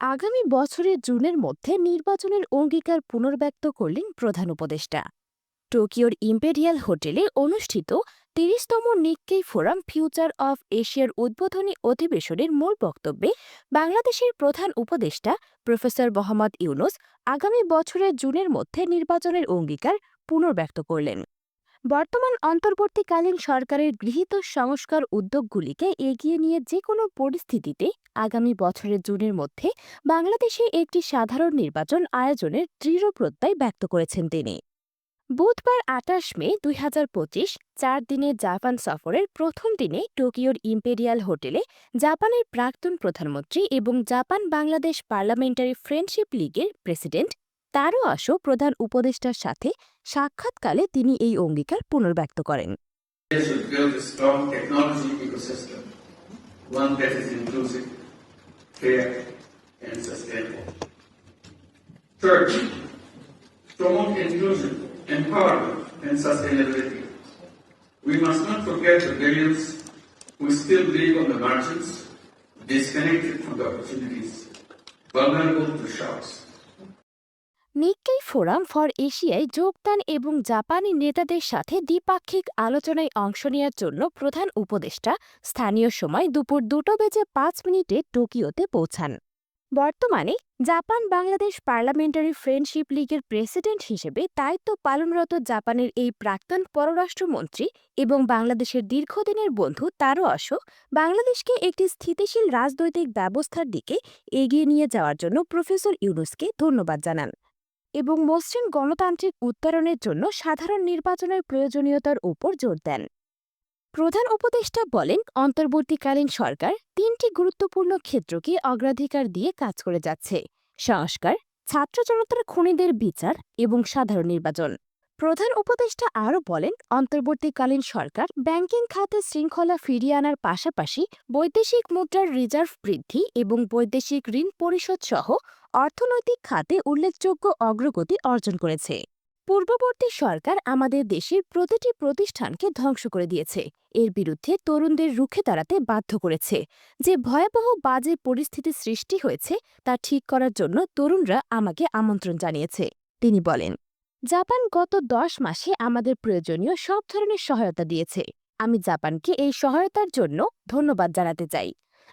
আগামী বছরের জুনের মধ্যে নির্বাচনের অঙ্গীকার পুনর্ব্যক্ত করলেন প্রধান উপদেষ্টা। টোকিওর ইম্পেরিয়াল হোটেলে অনুষ্ঠিত ৩০তম নিক্কেই ফোরাম ফিউচার অফ এশিয়ার উদ্বোধনী অধিবেশনের মূল বক্তব্যে বাংলাদেশের প্রধান উপদেষ্টা প্রফেসর মোহাম্মদ ইউনূস আগামী বছরের জুনের মধ্যে নির্বাচনের অঙ্গীকার পুনর্ব্যক্ত করলেন। বর্তমান অন্তর্বর্তীকালীন সরকারের গৃহীত সংস্কার উদ্যোগগুলিকে এগিয়ে নিয়ে যে কোনো পরিস্থিতিতে আগামী বছরের জুনের মধ্যে বাংলাদেশে একটি সাধারণ নির্বাচন আয়োজনের দৃঢ় প্রত্যয় ব্যক্ত করেছেন তিনি। বুধবার ২৮ মে ২০২৫ ৪ দিনের জাপান সফরের প্রথম দিনে টোকিওর ইম্পেরিয়াল হোটেলে জাপানের প্রাক্তন প্রধানমন্ত্রী এবং জাপান বাংলাদেশ পার্লামেন্টারি ফ্রেন্ডশিপ লীগের প্রেসিডেন্ট তারো আসো প্রধান উপদেষ্টার সাথে সাক্ষাৎকালে তিনি এই অঙ্গীকার পুনর্ব্যক্ত করেন। They should build a strong technology ecosystem, one that is inclusive, fair, and sustainable. Third, promote inclusion, empowerment, and sustainability. We must not forget the billions who still live on the margins, disconnected from the opportunities, vulnerable to shocks. Nikkei forum for এশিয়ায় যোগদান এবং জাপানি নেতাদের সাথে দ্বিপাক্ষিক আলোচনায় অংশ নেওয়ার জন্য প্রধান উপদেষ্টা স্থানীয় সময় দুপুর 2:05 টোকিওতে পৌঁছান। বর্তমানে জাপান বাংলাদেশ পার্লামেন্টারি ফ্রেন্ডশিপ লীগের প্রেসিডেন্ট হিসেবে দায়িত্ব পালনরত জাপানের এই প্রাক্তন পররাষ্ট্রমন্ত্রী এবং বাংলাদেশের দীর্ঘদিনের বন্ধু তারো আসো বাংলাদেশকে একটি স্থিতিশীল রাজনৈতিক ব্যবস্থার দিকে এগিয়ে নিয়ে যাওয়ার জন্য প্রফেসর ইউনূসকে ধন্যবাদ জানান এবং মসৃণ গণতান্ত্রিক উত্তরণের জন্য সাধারণ নির্বাচনের প্রয়োজনীয়তার উপর জোর দেন। প্রধান উপদেষ্টা বলেন, অন্তর্বর্তীকালীন সরকার ৩টি গুরুত্বপূর্ণ ক্ষেত্রকে অগ্রাধিকার দিয়ে কাজ করে যাচ্ছে: সংস্কার, ছাত্র জনতার খুনিদের বিচার এবং সাধারণ নির্বাচন। প্রধান উপদেষ্টা আরও বলেন, অন্তর্বর্তীকালীন সরকার ব্যাংকিং খাতে শৃঙ্খলা ফিরিয়ে আনার পাশাপাশি বৈদেশিক মুদ্রার রিজার্ভ বৃদ্ধি এবং বৈদেশিক ঋণ পরিশোধ সহ অর্থনৈতিক খাতে উল্লেখযোগ্য অগ্রগতি অর্জন করেছে। পূর্ববর্তী সরকার আমাদের দেশের প্রতিটি প্রতিষ্ঠানকে ধ্বংস করে দিয়েছে, এর বিরুদ্ধে তরুণদের রুখে দাঁড়াতে বাধ্য করেছে। যে ভয়াবহ বাজে পরিস্থিতি সৃষ্টি হয়েছে তা ঠিক করার জন্য তরুণরা আমাকে আমন্ত্রণ জানিয়েছে। তিনি বলেন, জাপান গত 10 মাসে আমাদের প্রয়োজনীয় সব ধরনের সহায়তা দিয়েছে। আমি জাপানকে এই সহায়তার জন্য ধন্যবাদ জানাতে চাই।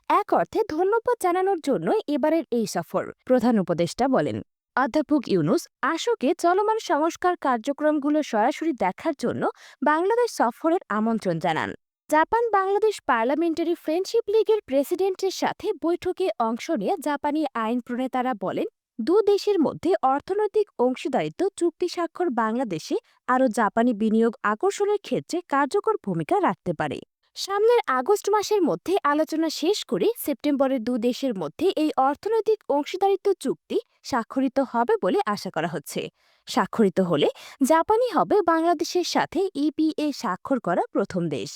এক অর্থে ধন্যবাদ জানানোর জন্য এবারের এই সফর, প্রধান উপদেষ্টা বলেন। অধ্যাপক ইউনূস আসোকে চলমান সংস্কার কার্যক্রমগুলো সরাসরি দেখার জন্য বাংলাদেশ সফরের আমন্ত্রণ জানান। জাপান বাংলাদেশ পার্লামেন্টারি ফ্রেন্ডশিপ লীগের প্রেসিডেন্টের সাথে বৈঠকে অংশ নিয়ে জাপানি আইন প্রণেতারা বলেন, দেশের মধ্যে অর্থনৈতিক অংশীদারিত্ব চুক্তি স্বাক্ষর বাংলাদেশে আরও জাপানি বিনিয়োগ আকর্ষণের ক্ষেত্রে কার্যকর ভূমিকা রাখতে পারে। সামনের আগস্ট মাসের মধ্যে আলোচনা শেষ করে সেপ্টেম্বরে দেশের মধ্যে এই অর্থনৈতিক অংশীদারিত্ব চুক্তি স্বাক্ষরিত হবে বলে আশা করা হচ্ছে। স্বাক্ষরিত হলে জাপানই হবে বাংলাদেশের সাথে ইপিএ স্বাক্ষর করা প্রথম দেশ।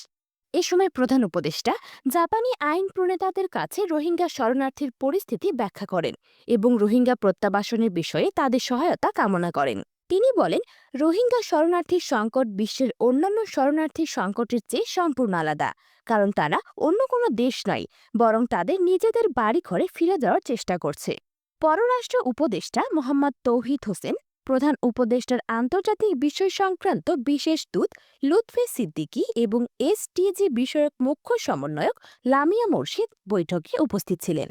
এ সময় প্রধান উপদেষ্টা জাপানি আইন প্রণেতাদের কাছে রোহিঙ্গা শরণার্থীর পরিস্থিতি ব্যাখ্যা করেন এবং রোহিঙ্গা প্রত্যাবাসনের বিষয়ে তাদের সহায়তা কামনা করেন। তিনি বলেন, রোহিঙ্গা শরণার্থীর সংকট বিশ্বের অন্যান্য শরণার্থীর সংকটের চেয়ে সম্পূর্ণ আলাদা, কারণ তারা অন্য কোনো দেশ নয়, বরং তাদের নিজেদের বাড়িঘরে ফিরে যাওয়ার চেষ্টা করছে। পররাষ্ট্র উপদেষ্টা মোহাম্মদ তৌহিদ হোসেন, প্রধান উপদেষ্টার আন্তর্জাতিক বিষয় সংক্রান্ত বিশেষ দূত লুৎফি সিদ্দিকী এবং এসটিজি বিষয়ক মুখ্য সমন্বয়ক লামিয়া মোর্শেদ বৈঠকে উপস্থিত ছিলেন।